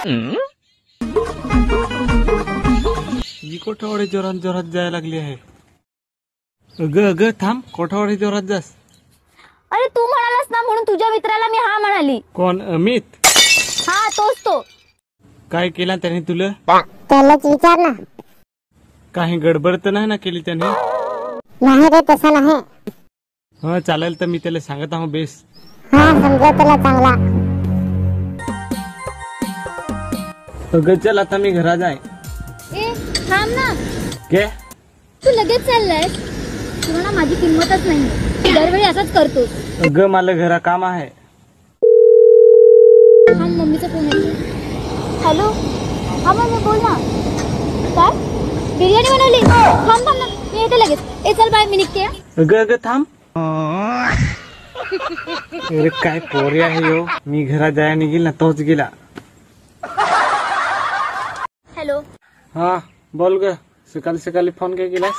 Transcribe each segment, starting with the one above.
ही कोठावडी जोरात जोरात जायला लागली आहे. अगं अगं थांब, कोठावडी जोरात जास. अरे तू म्हणालास ना म्हणून तुझ्या मित्राला मी हा म्हणाली. कोण? अमित? हा तोच तो. काय केला त्याने तुला? त्यालाच विचार ना. काही गडबड तर नाही ना केली त्याने? नाही रे, तसा नाही. हा चालेल, तर मी त्याला सांगत आहो बेस. हा समजा तुला चांगला. अगं चल आता मी घरा जाय. ए थांब ना. के तू लगेच चाललायस? तुला ना माझी किंमतच नाही. दरवेळी असंच करतोस. अगं मला घरा काम आहे. हा मम्मीचा फोन येतो. हॅलो. हा मम्मी बोल ना. काय बिर्याणी बनवली? थांब थांब ना, मी येते लगेच. ए चल बाय, मी निघते. अगं अगं थांब. अरे काय पोरी आहे यो. मी घरा जाया निघेल ना तोच गेला. हॅलो. हा बोल ग. सकाळी सकाळी फोन काय केलास?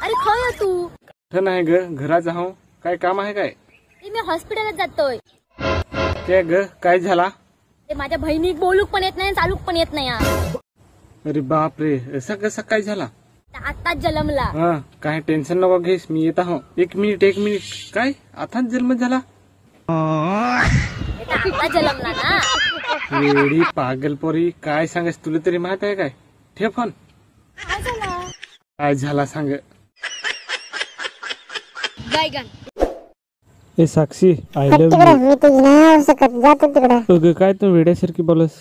अरे खय हो तू? कुठं नाही ग, घरा जाऊ. काय काम आहे काय? मी हॉस्पिटलात जातोय. काय ग, काय झाला? ते माझ्या बहिणी बोलूक पण येत नाही, चालूक पण येत नाही. अरे बाप रे, असा कसा काय झाला? आताच जन्मला. हा काय टेन्शन नको घेस, मी येत आहो. एक मिनिट. काय आताच जन्म झाला? आता जन्मला ना. एवढी पागल पोरी. काय सांगास, तुला तरी माहित आहे काय? ठेव फोन. काय झाला सांग. ए साक्षी, आय लव्ह तिकडे यू. मी तुझी नाही होऊ शकत. जातो तिकडे. अगं काय तू वेड्यासारखी बोलस.